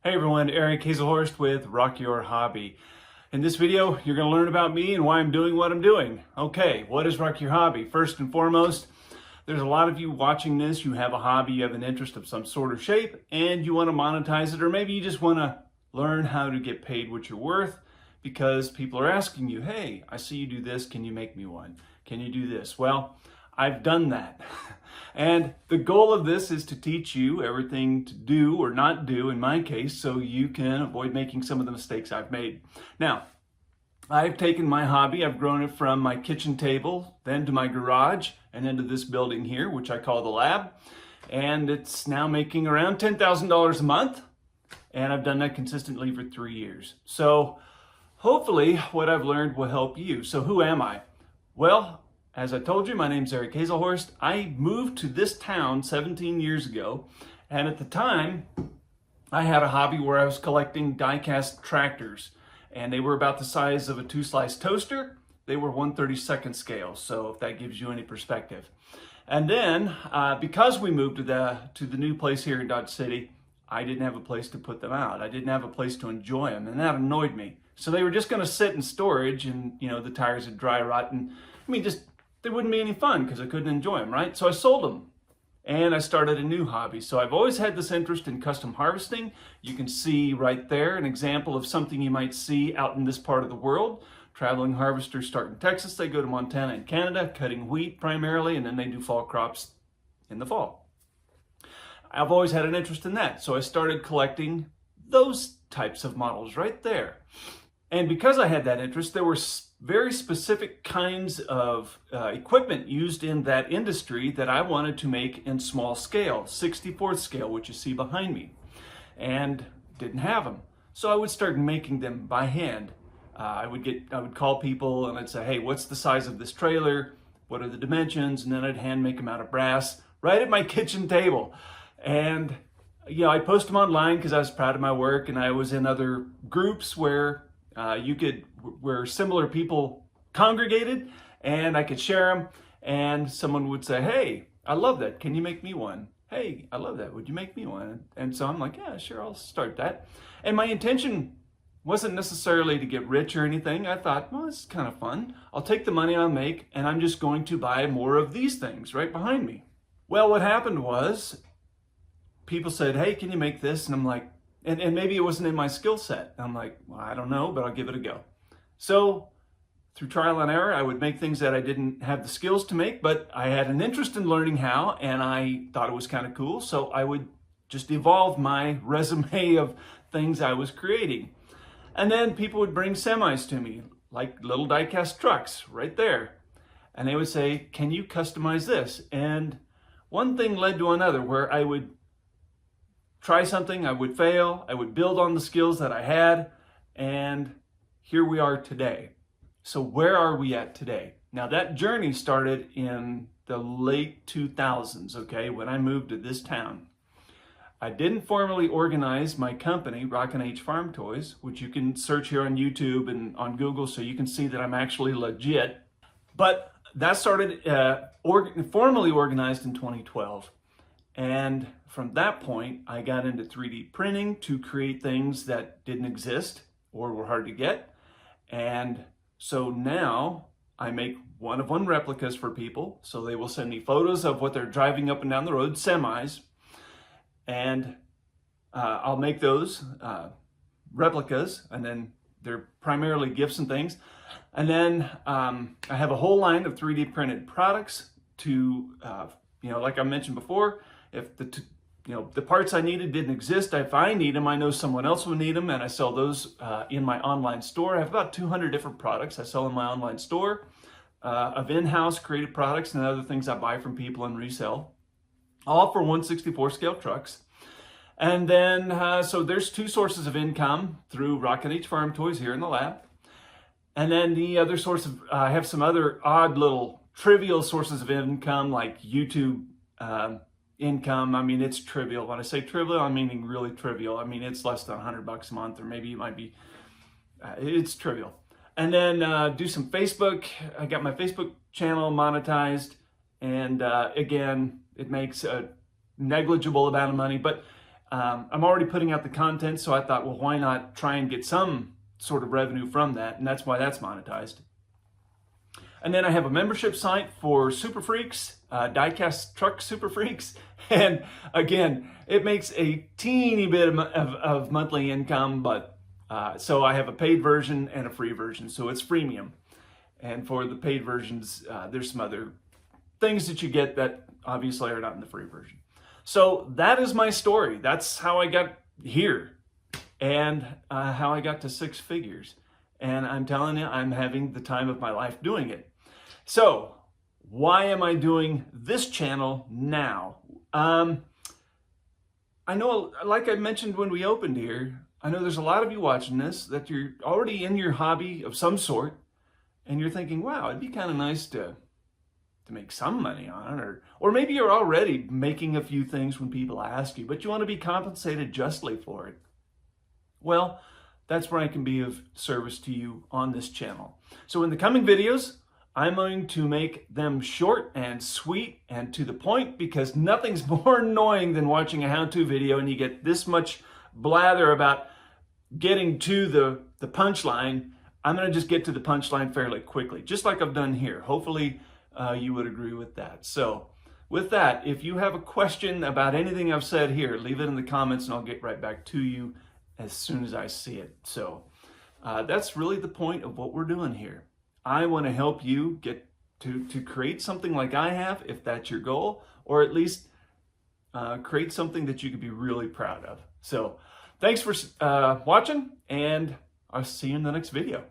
Hey everyone, Eric Hazelhorst with Rock Your Hobby. In this video, you're going to learn about me and why I'm doing what I'm doing. Okay, what is Rock Your Hobby? First and foremost, there's a lot of you watching this, you have a hobby, you have an interest of some sort or shape, and you want to monetize it, or maybe you just want to learn how to get paid what you're worth because people are asking you, hey, I see you do this, can you make me one? Can you do this? Well, I've done that. And the goal of this is to teach you everything to do or not do, in my case, so you can avoid making some of the mistakes I've made. Now, I've taken my hobby, I've grown it from my kitchen table, then to my garage, and into this building here, which I call the lab. And it's now making around $10,000 a month. And I've done that consistently for 3 years. So hopefully what I've learned will help you. So who am I? Well, as I told you, my name's Eric Hazelhorst. I moved to this town 17 years ago, and at the time, I had a hobby where I was collecting die-cast tractors, and they were about the size of a 2-slice toaster. They were 1/32 scale, so if that gives you any perspective. And then, because we moved to the new place here in Dodge City, I didn't have a place to put them out. I didn't have a place to enjoy them, and that annoyed me. So they were just going to sit in storage, and the tires would dry rot, and they wouldn't be any fun because I couldn't enjoy them, right? So I sold them and I started a new hobby. So I've always had this interest in custom harvesting. You can see right there an example of something you might see out in this part of the world. Traveling harvesters start in Texas, they go to Montana and Canada, cutting wheat primarily, and then they do fall crops in the fall. I've always had an interest in that. So I started collecting those types of models right there. And because I had that interest, there were very specific kinds of equipment used in that industry that I wanted to make in small scale, 64th scale, which you see behind me, and didn't have them. So I would start making them by hand. I would call people and I'd say, hey, what's the size of this trailer? What are the dimensions? And then I'd hand make them out of brass right at my kitchen table. And I post them online because I was proud of my work, and I was in other groups where where similar people congregated, and I could share them, and someone would say, hey, I love that. Can you make me one? Hey, I love that. Would you make me one? And so I'm like, yeah, sure, I'll start that. And my intention wasn't necessarily to get rich or anything. I thought, well, this is kind of fun. I'll take the money I'll make, and I'm just going to buy more of these things right behind me. Well, what happened was people said, hey, can you make this? And I'm like, and maybe it wasn't in my skill set. I'm like, well, I don't know, but I'll give it a go. So through trial and error, I would make things that I didn't have the skills to make, but I had an interest in learning how, and I thought it was kind of cool. So I would just evolve my resume of things I was creating. And then people would bring semis to me, like little die-cast trucks right there. And they would say, can you customize this? And one thing led to another, where I would try something, I would fail, I would build on the skills that I had, and here we are today. So where are we at today? Now that journey started in the late 2000s, okay, when I moved to this town. I didn't formally organize my company, Rockin' H Farm Toys, which you can search here on YouTube and on Google so you can see that I'm actually legit. But that started formally organized in 2012. And from that point, I got into 3D printing to create things that didn't exist or were hard to get. And so now I make one-of-one replicas for people. So they will send me photos of what they're driving up and down the road, semis. And I'll make those replicas, and then they're primarily gifts and things. And then I have a whole line of 3D printed products to, like I mentioned before, if the parts I needed didn't exist, if I need them, I know someone else will need them, and I sell those in my online store. I have about 200 different products I sell in my online store of in-house created products and other things I buy from people and resell, all for 1/64 scale trucks. And then, so there's two sources of income through Rockin' H Farm Toys here in the lab. And then the other source of, I have some other odd little trivial sources of income, like YouTube income. I mean, it's trivial. When I say trivial, I'm meaning really trivial. I mean, it's less than $100 a month, or maybe it might be, it's trivial. And then do some Facebook. I got my Facebook channel monetized, and again, it makes a negligible amount of money, but I'm already putting out the content, so I thought, well, why not try and get some sort of revenue from that? And that's why that's monetized. And then I have a membership site for super freaks, Diecast truck super freaks. And again, it makes a teeny bit of monthly income, but so I have a paid version and a free version. So it's freemium. And for the paid versions, there's some other things that you get that obviously are not in the free version. So that is my story. That's how I got here and how I got to 6 figures. And I'm telling you, I'm having the time of my life doing it. So why am I doing this channel now? I know, like I mentioned when we opened here, I know there's a lot of you watching this that you're already in your hobby of some sort, and you're thinking, wow, it'd be kind of nice to make some money on it, or maybe you're already making a few things when people ask you, but you want to be compensated justly for it. Well, that's where I can be of service to you on this channel. So in the coming videos, I'm going to make them short and sweet and to the point, because nothing's more annoying than watching a how-to video and you get this much blather about getting to the punchline. I'm going to just get to the punchline fairly quickly, just like I've done here. Hopefully you would agree with that. So with that, if you have a question about anything I've said here, leave it in the comments and I'll get right back to you as soon as I see it. So that's really the point of what we're doing here. I want to help you get to create something like I have, if that's your goal, or at least create something that you could be really proud of. So thanks for watching, and I'll see you in the next video.